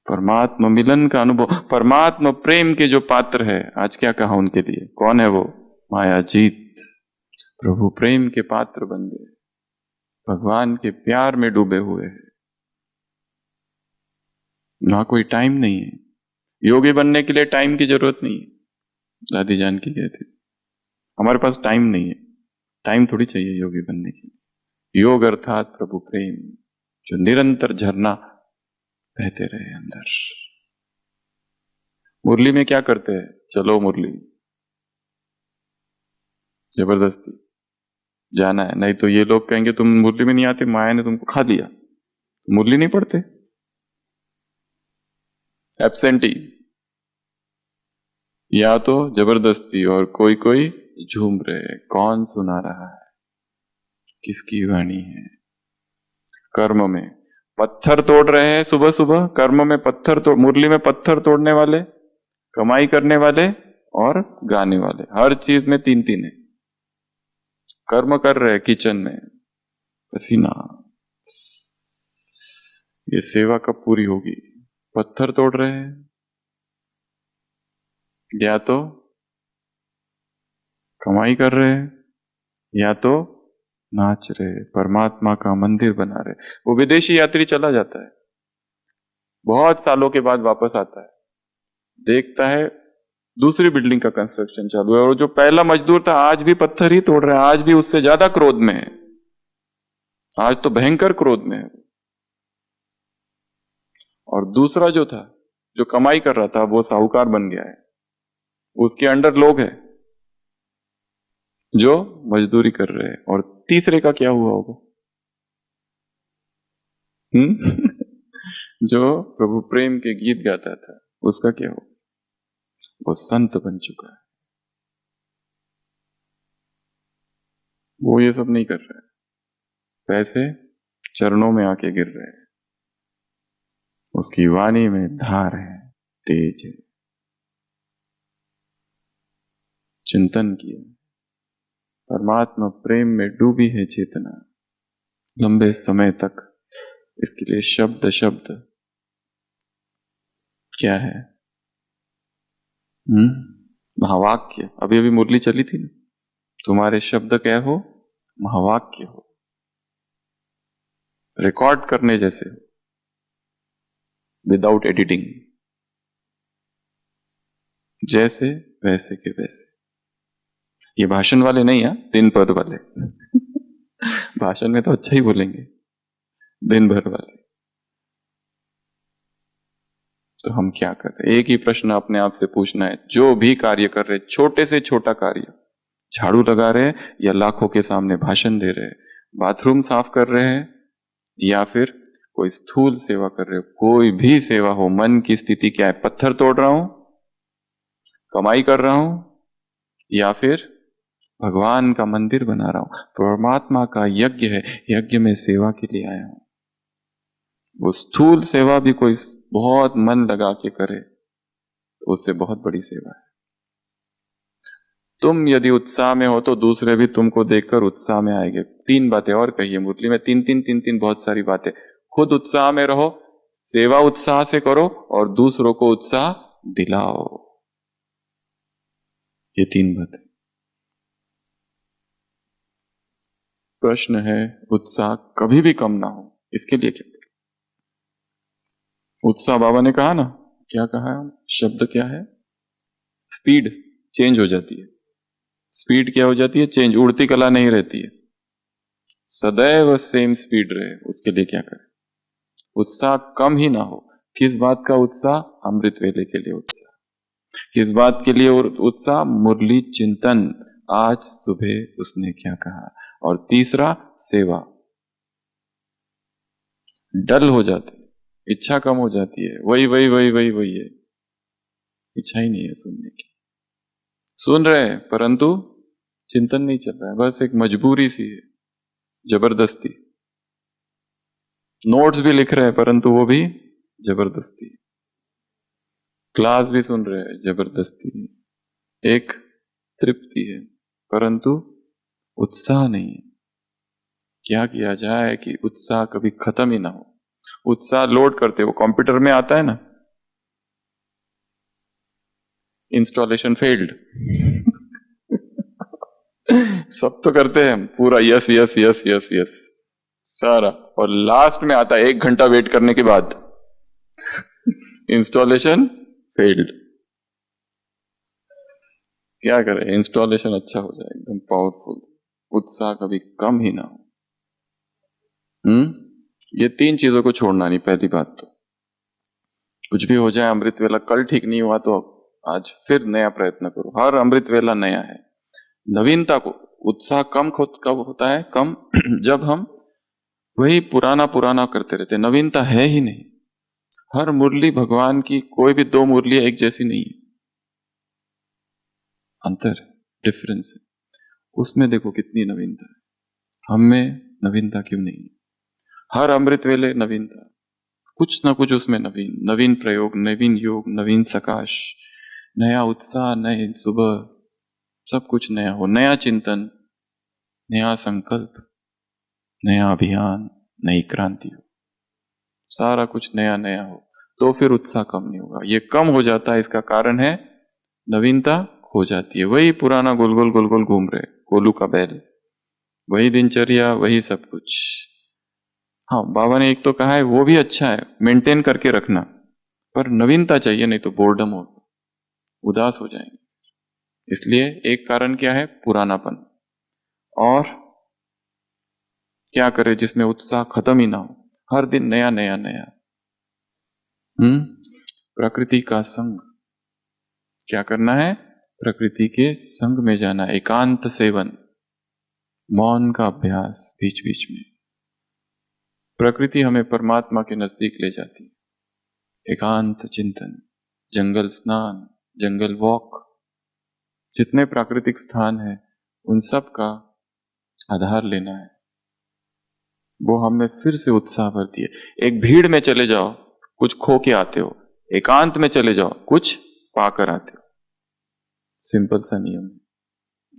परमात्मा मिलन का अनुभव, परमात्मा प्रेम के जो पात्र है, आज क्या कहा उनके लिए, कौन है वो, माया जीत, प्रभु प्रेम के पात्र बन गए, भगवान के प्यार में डूबे हुए हैं। ना कोई टाइम नहीं है, योगी बनने के लिए टाइम की जरूरत नहीं है। दादी जान की कहती थी, हमारे पास टाइम नहीं है, टाइम थोड़ी चाहिए योगी बनने के लिए। योग अर्थात प्रभु प्रेम, जो निरंतर झरना बहते रहे अंदर। मुरली में क्या करते हैं, चलो मुरली, जबरदस्ती जाना है, नहीं तो ये लोग कहेंगे तुम मुरली में नहीं आते, माया ने तुमको खा लिया, मुरली नहीं पढ़ते, एब्सेंटी, या तो जबरदस्ती, और कोई कोई झूम रहे, कौन सुना रहा है, किसकी वाणी है। कर्म में पत्थर तोड़ रहे हैं सुबह सुबह, कर्म में पत्थर तोड़, मुरली में पत्थर तोड़ने वाले, कमाई करने वाले और गाने वाले, हर चीज में तीन तीन है। कर्म कर रहे हैं किचन में, पसीना, ये सेवा कब पूरी होगी। पत्थर तोड़ रहे हैं, या तो कमाई कर रहे हैं, या तो नाच रहे, परमात्मा का मंदिर बना रहे। वो विदेशी यात्री चला जाता है, बहुत सालों के बाद वापस आता है, देखता है दूसरी बिल्डिंग का कंस्ट्रक्शन चालू है, और जो पहला मजदूर था आज भी पत्थर ही तोड़ रहा है, आज भी उससे ज्यादा क्रोध में है, आज तो भयंकर क्रोध में है। और दूसरा जो था, जो कमाई कर रहा था, वो साहूकार बन गया है, उसके अंडर लोग हैं जो मजदूरी कर रहे हैं। और तीसरे का क्या हुआ होगा, जो प्रभु प्रेम के गीत गाता था, उसका क्या होगा, वो संत बन चुका है, वो ये सब नहीं कर रहा है, पैसे चरणों में आके गिर रहे हैं, उसकी वाणी में धार है, तेज है, चिंतन किया, परमात्मा प्रेम में डूबी है चेतना लंबे समय तक। इसके लिए शब्द शब्द क्या है, महावाक्य। अभी अभी मुरली चली थी ना, तुम्हारे शब्द क्या हो, महावाक्य हो, रिकॉर्ड करने जैसे हो, विदाउट एडिटिंग, जैसे वैसे के वैसे। ये भाषण वाले नहीं है, दिन भर वाले भाषण में तो अच्छा ही बोलेंगे, दिन भर वाले। तो हम क्या कर रहे, एक ही प्रश्न अपने आप से पूछना है, जो भी कार्य कर रहे, छोटे से छोटा कार्य, झाड़ू लगा रहे या लाखों के सामने भाषण दे रहे, बाथरूम साफ कर रहे हैं या फिर कोई स्थूल सेवा कर रहे हो, कोई भी सेवा हो, मन की स्थिति क्या है, पत्थर तोड़ रहा हूं, कमाई कर रहा हूं, या फिर भगवान का मंदिर बना रहा हूं, परमात्मा का यज्ञ है, यज्ञ में सेवा के लिए आया हूं। वो स्थूल सेवा भी कोई बहुत मन लगा के करे तो उससे बहुत बड़ी सेवा है। तुम यदि उत्साह में हो तो दूसरे भी तुमको देखकर उत्साह में आएंगे। तीन बातें और कही है मुरली में, तीन तीन तीन तीन बहुत सारी बातें। खुद उत्साह में रहो, सेवा उत्साह से करो, और दूसरों को उत्साह दिलाओ। ये तीन बातें। प्रश्न है, उत्साह कभी भी कम ना हो, इसके लिए क्या करें। उत्साह, बाबा ने कहा ना, क्या कहा है, शब्द क्या है, स्पीड चेंज हो जाती है। स्पीड क्या हो जाती है, चेंज, उड़ती कला नहीं रहती है, सदैव सेम स्पीड रहे, उसके लिए क्या करें। उत्साह कम ही ना हो। किस बात का उत्साह, अमृत वेले के लिए उत्साह। किस बात के लिए उत्साह, मुरली चिंतन, आज सुबह उसने क्या कहा। और तीसरा, सेवा। डल हो जाती, इच्छा कम हो जाती है, वही वही वही वही वही है, इच्छा ही नहीं है सुनने की। सुन रहे हैं परंतु चिंतन नहीं चल रहा है, बस एक मजबूरी सी है, जबरदस्ती। नोट्स भी लिख रहे हैं परंतु वो भी जबरदस्ती। क्लास भी सुन रहे हैं, जबरदस्ती। एक तृप्ति है परंतु उत्साह नहीं है। क्या किया जाए कि उत्साह कभी खत्म ही ना हो। उत्साह लोड करते, वो कंप्यूटर में आता है ना, इंस्टॉलेशन फेल्ड सब तो करते हैं हम, पूरा yes yes yes yes yes सारा, और लास्ट में आता है 1 घंटा वेट करने के बाद इंस्टॉलेशन फेल्ड। क्या करें, इंस्टॉलेशन अच्छा हो जाए, एकदम पावरफुल, उत्साह कभी कम ही ना हो। ये 3 चीजों को छोड़ना नहीं। पहली बात तो कुछ भी हो जाए, अमृत वेला कल ठीक नहीं हुआ तो आज फिर नया प्रयत्न करो। हर अमृत वेला नया है। नवीनता को, उत्साह कम कब होता है, कम जब हम वही पुराना पुराना करते रहते। नवीनता है ही नहीं। हर मुरली भगवान की, कोई भी 2 मुरलियां एक जैसी नहीं है, अंतर, डिफरेंस है। उसमें देखो कितनी नवीनता है, हम में नवीनता क्यों नहीं है। हर अमृत वेले नवीनता, कुछ ना कुछ उसमें नवीन, नवीन प्रयोग, नवीन योग, नवीन सकाश, नया उत्साह, नए सुबह, सब कुछ नया हो, नया चिंतन, नया संकल्प, नया अभियान, नई क्रांति हो, सारा कुछ नया नया हो, तो फिर उत्साह कम नहीं होगा। ये कम हो जाता है, इसका कारण है नवीनता खो जाती है। वही पुराना गोल गोल गोल गोल घूम रहे, कोलू का बैल, वही दिनचर्या, वही सब कुछ। हाँ, बाबा ने एक तो कहा है, वो भी अच्छा है, मेंटेन करके रखना, पर नवीनता चाहिए, नहीं तो बोर्डम हो, उदास हो जाएंगे। इसलिए एक कारण क्या है, पुरानापन। और क्या करे जिसमें उत्साह खत्म ही ना हो, हर दिन नया नया नया। प्रकृति का संग, क्या करना है, प्रकृति के संग में जाना, एकांत सेवन, मौन का अभ्यास बीच बीच में। प्रकृति हमें परमात्मा के नजदीक ले जाती है। एकांत चिंतन, जंगल स्नान, जंगल वॉक, जितने प्राकृतिक स्थान है उन सब का आधार लेना है, वो हमें फिर से उत्साह भरती है। एक भीड़ में चले जाओ, कुछ खो के आते हो, एकांत में चले जाओ, कुछ पाकर आते हो। सिंपल सा नियम है।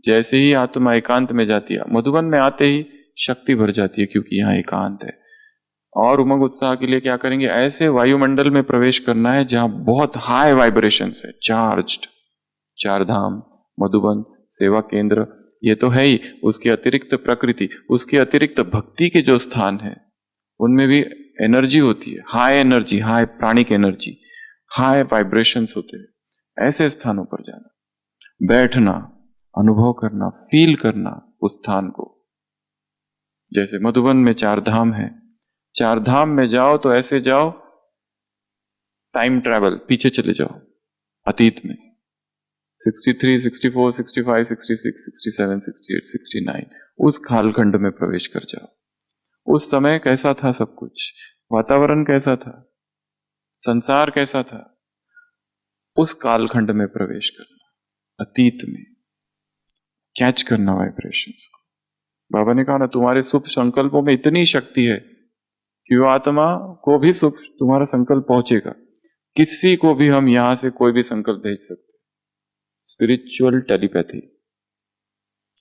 जैसे ही आत्मा एकांत में जाती है, मधुबन में आते ही शक्ति भर जाती है, क्योंकि यहाँ एकांत है। और उमंग उत्साह के लिए क्या करेंगे, ऐसे वायुमंडल में प्रवेश करना है जहां बहुत हाई वाइब्रेशंस है, चार्ज्ड। 4 धाम, मधुबन, सेवा केंद्र, ये तो है ही। उसके अतिरिक्त प्रकृति, उसके अतिरिक्त भक्ति के जो स्थान है उनमें भी एनर्जी होती है, high energy, high pranic energy, high vibrations होते हैं। ऐसे स्थानों पर जाना, बैठना, अनुभव करना, फील करना उस स्थान को। जैसे मधुबन में 4 धाम है, 4 धाम में जाओ तो ऐसे जाओ, टाइम ट्रैवल, पीछे चले जाओ अतीत में, 63, 64, 65, 66, 67, 68, 69, उस कालखंड में प्रवेश कर जाओ। उस समय कैसा था सब कुछ, वातावरण कैसा था, संसार कैसा था, उस कालखंड में प्रवेश करना, अतीत में कैच करना वाइब्रेशंस को। बाबा ने कहा ना, तुम्हारे शुभ संकल्पों में इतनी शक्ति है कि वो आत्मा को भी शुभ तुम्हारा संकल्प पहुंचेगा। किसी को भी हम यहां से कोई भी संकल्प भेज सकते। Spiritual telepathy.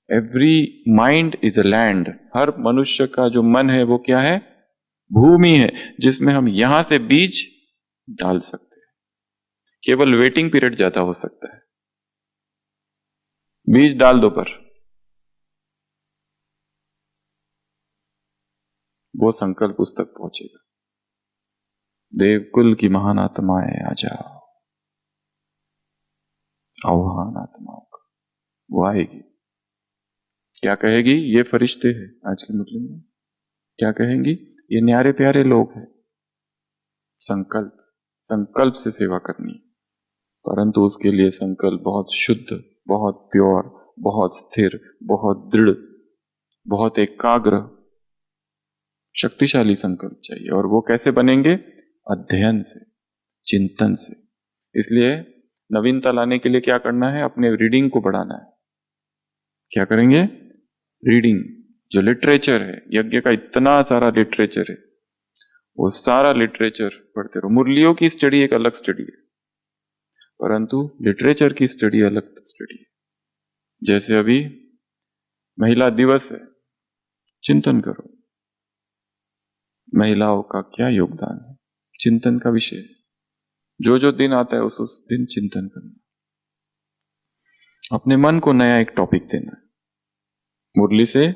Every mind is a land. हर मनुष्य का जो मन है वो क्या है, भूमि है, जिसमें हम यहां से बीज डाल सकते हैं। केवल वेटिंग पीरियड ज्यादा हो सकता है। बीज डाल दो, पर वो संकल्प उस तक पहुंचेगा। देवकुल की महान आत्माएं आ जाओ, आह्वान आत्माओं का, वो आएगी। क्या कहेगी, ये फरिश्ते हैं आज के मुस्लिम में, क्या कहेंगी, ये न्यारे प्यारे लोग हैं। संकल्प, संकल्प से सेवा करनी, परंतु उसके लिए संकल्प बहुत शुद्ध, बहुत प्योर, बहुत स्थिर, बहुत दृढ़, बहुत एकाग्र, शक्तिशाली संकल्प चाहिए। और वो कैसे बनेंगे, अध्ययन से, चिंतन से। इसलिए नवीनता लाने के लिए क्या करना है? अपने रीडिंग को बढ़ाना है। क्या करेंगे? रीडिंग, जो लिटरेचर है, यज्ञ का इतना सारा लिटरेचर है, वो सारा लिटरेचर पढ़ते रहो। मुरलियों की स्टडी एक अलग स्टडी है, परंतु लिटरेचर की स्टडी अलग स्टडी है। जैसे अभी महिला दिवस है, चिंतन करो महिलाओं का क्या योगदान है, चिंतन का विषय है। जो जो दिन आता है उस दिन चिंतन करना, अपने मन को नया एक टॉपिक देना। मुरली से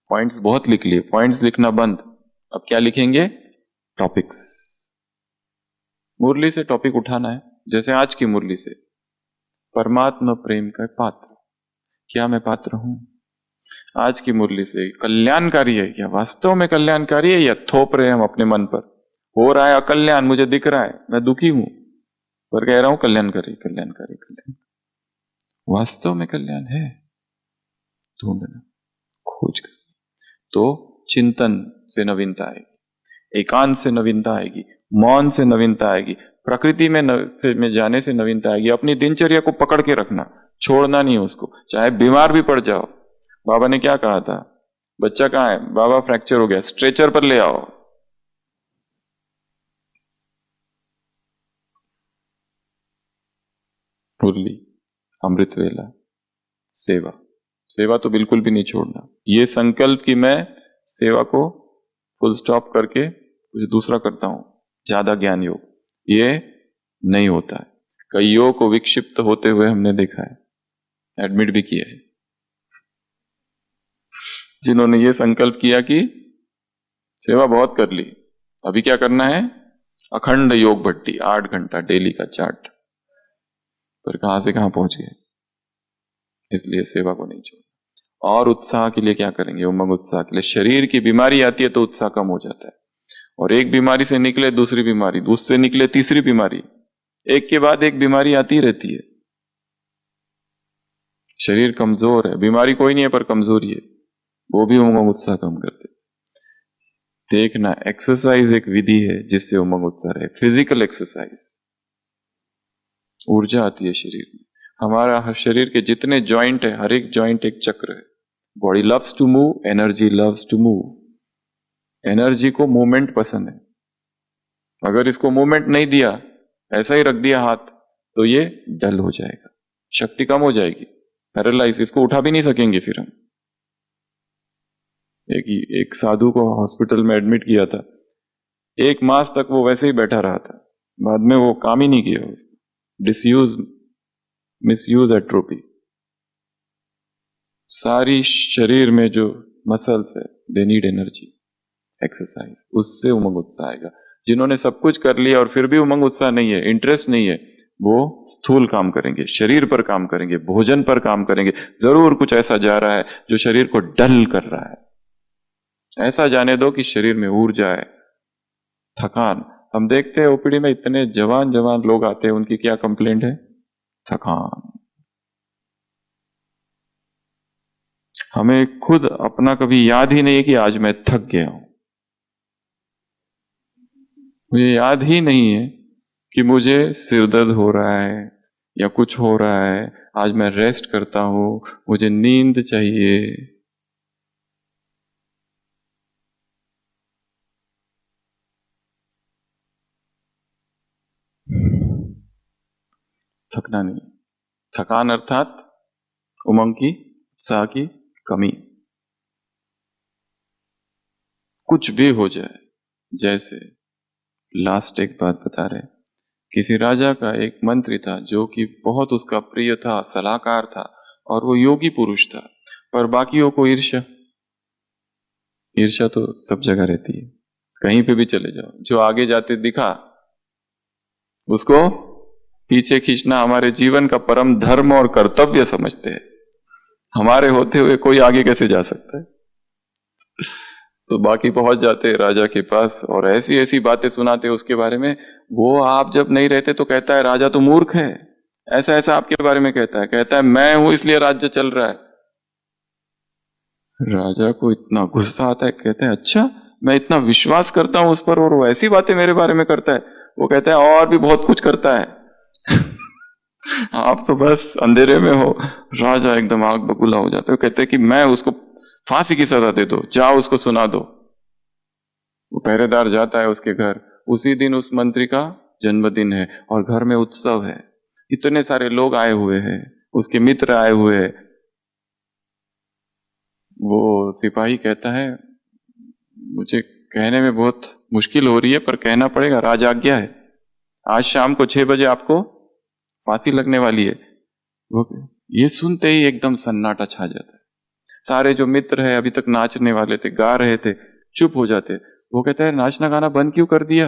पॉइंट्स बहुत लिख लिए, पॉइंट्स लिखना बंद, अब क्या लिखेंगे? टॉपिक्स। मुरली से टॉपिक उठाना है। जैसे आज की मुरली से परमात्मा प्रेम का पात्र, क्या मैं पात्र हूं? आज की मुरली से कल्याणकारी है क्या? वास्तव में कल्याणकारी है या थोप रहे हम अपने मन पर? हो रहा है अकल्याण, मुझे दिख रहा है, मैं दुखी हूं, पर कह रहा हूं कल्याणकारी कल्याणकारी कल्याण। वास्तव में कल्याण है? ढूंढना, खोज कर। तो चिंतन से नवीनता आएगी, एकांत से नवीनता आएगी, मौन से नवीनता आएगी, प्रकृति में जाने से नवीनता आएगी। अपनी दिनचर्या को पकड़ के रखना, छोड़ना नहीं उसको, चाहे बीमार भी पड़ जाओ। बाबा ने क्या कहा था? बच्चा कहाँ है? बाबा फ्रैक्चर हो गया, स्ट्रेचर पर ले आओ। मुरली, अमृत वेला, सेवा। सेवा तो बिल्कुल भी नहीं छोड़ना। ये संकल्प कि मैं सेवा को फुल स्टॉप करके कुछ दूसरा करता हूं, ज्यादा ज्ञान योग, ये नहीं होता है। कईयों को विक्षिप्त होते हुए हमने देखा है, एडमिट भी किया है, जिन्होंने ये संकल्प किया कि सेवा बहुत कर ली, अभी क्या करना है? अखंड योग भट्टी, 8 घंटा डेली का चार्ट, पर कहां से कहां पहुंच गए। इसलिए सेवा को नहीं छोड़ना। और उत्साह के लिए क्या करेंगे? उमंग उत्साह के लिए। शरीर की बीमारी आती है तो उत्साह कम हो जाता है, और एक बीमारी से निकले दूसरी बीमारी, उससे निकले तीसरी बीमारी, एक के बाद एक बीमारी आती रहती है। शरीर कमजोर है, बीमारी कोई नहीं है पर कमजोरी है, वो भी उमंग उत्साह कम करते। देखना, एक्सरसाइज एक विधि है जिससे उमंग उत्साह रहे। फिजिकल एक्सरसाइज, ऊर्जा आती है शरीर में। हमारा हर शरीर के जितने जॉइंट है, हर एक जॉइंट एक चक्र है। Body loves to move, energy loves to move. Energy को मूवमेंट पसंद है। अगर इसको मूवमेंट नहीं दिया, ऐसा ही रख दिया हाथ, तो ये डल हो जाएगा, शक्ति कम हो जाएगी, पैरालाइज, इसको उठा भी नहीं सकेंगे फिर हम। एक साधु को हॉस्पिटल में एडमिट किया था, 1 मास तक वो वैसे ही बैठा रहा था, बाद में वो काम ही नहीं किया। डिसयूज, मिसयूज एट्रोपी, सारी शरीर में जो मसल्स है, दे नीड एनर्जी, एक्सरसाइज, उससे उमंग उत्साह आएगा। जिन्होंने सब कुछ कर लिया और फिर भी उमंग उत्साह नहीं है, इंटरेस्ट नहीं है, वो स्थूल काम करेंगे, शरीर पर काम करेंगे, भोजन पर काम करेंगे। जरूर कुछ ऐसा जा रहा है जो शरीर को डल कर रहा है। ऐसा जाने दो कि शरीर में ऊर्जा है। थकान, हम देखते हैं ओपीडी में इतने जवान जवान लोग आते हैं, उनकी क्या कंप्लेंट है? थकान। हमें खुद अपना कभी याद ही नहीं है कि आज मैं थक गया हूं। मुझे याद ही नहीं है कि मुझे सिरदर्द हो रहा है या कुछ हो रहा है, आज मैं रेस्ट करता हूं, मुझे नींद चाहिए। थकना नहीं। थकान अर्थात उमंग की, उत्साह की कमी। कुछ भी हो जाए, जैसे लास्ट एक बात बता रहे, किसी राजा का एक मंत्री था जो कि बहुत उसका प्रिय था, सलाहकार था, और वो योगी पुरुष था, पर बाकियों को ईर्ष्या। ईर्ष्या तो सब जगह रहती है, कहीं पे भी चले जाओ, जो आगे जाते दिखा उसको पीछे खींचना हमारे जीवन का परम धर्म और कर्तव्य समझते हैं। हमारे होते हुए कोई आगे कैसे जा सकता है? तो बाकी पहुंच जाते राजा के पास और ऐसी ऐसी बातें सुनाते उसके बारे में। वो आप जब नहीं रहते तो कहता है राजा तो मूर्ख है, ऐसा ऐसा आपके बारे में कहता है मैं हूं इसलिए राज्य चल रहा है। राजा को इतना गुस्सा आता है, कहता है अच्छा, मैं इतना विश्वास करता हूं उस पर और वो ऐसी बातें मेरे बारे में करता है। वो कहता है और भी बहुत कुछ करता है। आप तो बस अंधेरे में हो। राजा एकदम आग बबूला हो जाते हो, कहते हैं कि मैं उसको फांसी की सजा दे दो, जाओ उसको सुना दो। वो पहरेदार जाता है उसके घर। उसी दिन उस मंत्री का जन्मदिन है और घर में उत्सव है, इतने सारे लोग आए हुए हैं, उसके मित्र आए हुए हैं। वो सिपाही कहता है, मुझे कहने में बहुत मुश्किल हो रही है पर कहना पड़ेगा, राज आज्ञा है, आज शाम को 6 बजे आपको फांसी लगने वाली है। वो ये सुनते ही एकदम सन्नाटा छा जाता है। सारे जो मित्र है अभी तक नाचने वाले थे, गा रहे थे, चुप हो जाते। वो कहता है, नाचना गाना बंद क्यों कर दिया?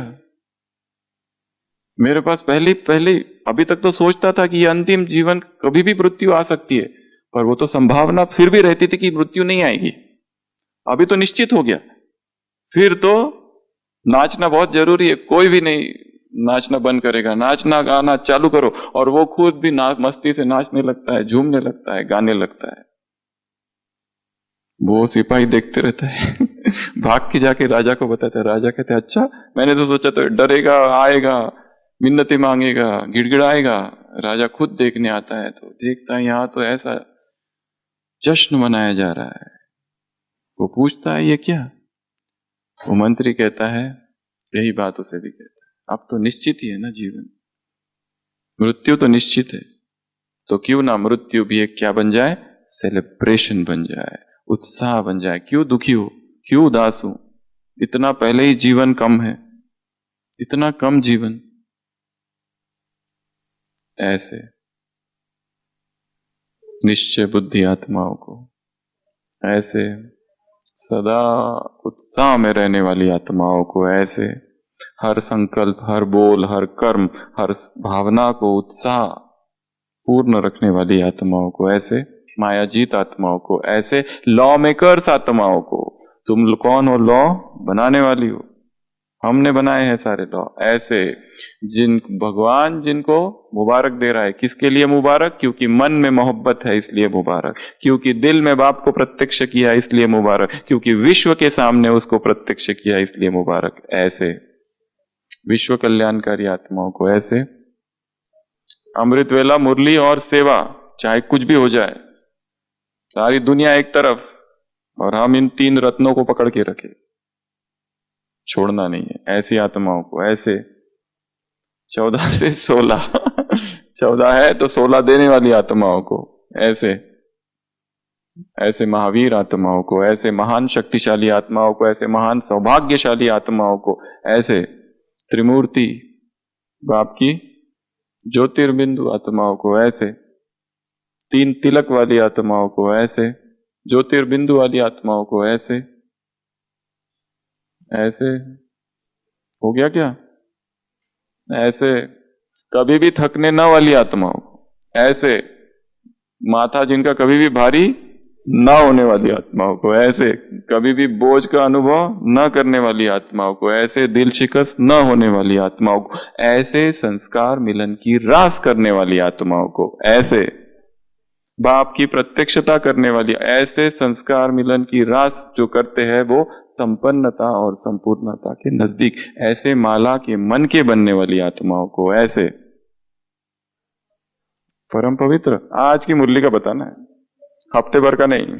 मेरे पास पहले पहले अभी तक तो सोचता था कि ये अंतिम जीवन, कभी भी मृत्यु आ सकती है, पर वो तो संभावना फिर भी रहती थी कि मृत्यु नहीं आएगी। अभी तो निश्चित हो गया, फिर तो नाचना बहुत जरूरी है, कोई भी नहीं नाचना बंद करेगा, नाचना गाना चालू करो। और वो खुद भी मस्ती से नाचने लगता है, झूमने लगता है, गाने लगता है। वो सिपाही देखते रहता है। भाग के जाके राजा को बताता है। राजा कहते हैं, अच्छा, मैंने तो सोचा तो डरेगा, आएगा, मिन्नतें मांगेगा, गिड़गिड़ाएगा। राजा खुद देखने आता है तो देखता है यहाँ तो ऐसा जश्न मनाया जा रहा है। वो पूछता है, ये क्या? वो मंत्री कहता है, यही बात उसे भी कहता है, अब तो निश्चित ही है ना जीवन, मृत्यु तो निश्चित है, तो क्यों ना मृत्यु भी एक क्या बन जाए, सेलिब्रेशन बन जाए, उत्साह बन जाए। क्यों दुखी हो, क्यों उदास हो? इतना पहले ही जीवन कम है, इतना कम जीवन। ऐसे निश्चय बुद्धि आत्माओं को, ऐसे सदा उत्साह में रहने वाली आत्माओं को, ऐसे हर संकल्प, हर बोल, हर कर्म, हर भावना को उत्साह पूर्ण रखने वाली आत्माओं को, ऐसे मायाजीत आत्माओं को, ऐसे लॉ मेकर्स आत्माओं को। तुम कौन हो? लॉ बनाने वाली हो, हमने बनाए हैं सारे लॉ। ऐसे जिन भगवान जिनको मुबारक दे रहा है, किसके लिए मुबारक? क्योंकि मन में मोहब्बत है इसलिए मुबारक, क्योंकि दिल में बाप को प्रत्यक्ष किया इसलिए मुबारक, क्योंकि विश्व के सामने उसको प्रत्यक्ष किया इसलिए मुबारक। ऐसे विश्व कल्याणकारी आत्माओं को, ऐसे अमृत वेला, मुरली और सेवा, चाहे कुछ भी हो जाए, सारी दुनिया एक तरफ और हम इन 3 रत्नों को पकड़ के रखे, छोड़ना नहीं है। ऐसी आत्माओं को, ऐसे 14 से 16 14 है तो 16 देने वाली आत्माओं को, ऐसे ऐसे महावीर आत्माओं को, ऐसे महान शक्तिशाली आत्माओं को, ऐसे महान सौभाग्यशाली आत्माओं को, ऐसे त्रिमूर्ति बाप की ज्योतिर्बिंदु आत्माओं को, ऐसे 3 तिलक वाली आत्माओं को, ऐसे ज्योतिर्बिंदु वाली आत्माओं को, ऐसे ऐसे हो गया क्या? ऐसे कभी भी थकने न वाली आत्माओं को, ऐसे माथा जिनका कभी भी भारी ना होने वाली आत्माओं को, ऐसे कभी भी बोझ का अनुभव न करने वाली आत्माओं को, ऐसे दिल शिकस्त न होने वाली आत्माओं को, ऐसे संस्कार मिलन की रास करने वाली आत्माओं को, ऐसे बाप की प्रत्यक्षता करने वाली, ऐसे संस्कार मिलन की रास जो करते हैं वो संपन्नता और संपूर्णता के नजदीक, ऐसे माला के मन के बनने वाली आत्माओं को, ऐसे परम पवित्र। आज की मुरली का बताना है, हफ्ते भर का नहीं।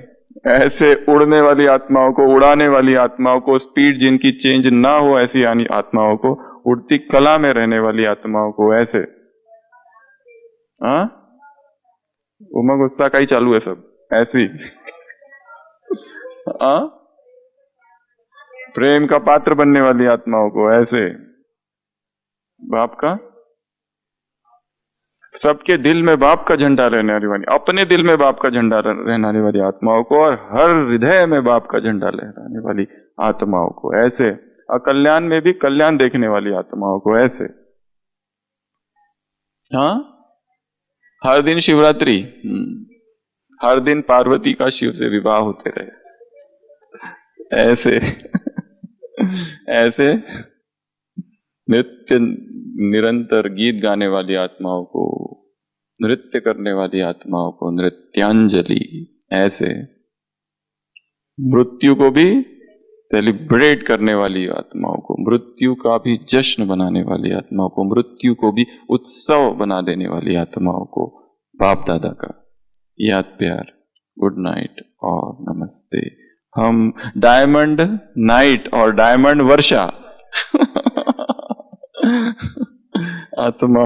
ऐसे उड़ने वाली आत्माओं को, उड़ाने वाली आत्माओं को, स्पीड जिनकी चेंज ना हो ऐसी आत्माओं को, उड़ती कला में रहने वाली आत्माओं को, ऐसे हाँ उमंग उत्साह का ही चालू है सब, ऐसी हाँ प्रेम का पात्र बनने वाली आत्माओं को, ऐसे बाप का, सबके दिल में बाप का झंडा रहने वाली, अपने दिल में बाप का झंडा रहने वाली आत्माओं को, और हर हृदय में बाप का झंडा लहराने वाली आत्माओं को, ऐसे अकल्याण में भी कल्याण देखने वाली आत्माओं को, ऐसे हाँ हर दिन शिवरात्रि, हर दिन पार्वती का शिव से विवाह होते रहे, ऐसे ऐसे नृत्य निरंतर गीत गाने वाली आत्माओं को, नृत्य करने वाली आत्माओं को नृत्यांजलि, ऐसे मृत्यु को भी सेलिब्रेट करने वाली आत्माओं को, मृत्यु का भी जश्न बनाने वाली आत्माओं को, मृत्यु को भी उत्सव बना देने वाली आत्माओं को बाप दादा का याद प्यार, गुड नाइट और नमस्ते। हम डायमंड नाइट और डायमंड वर्षा आत्मा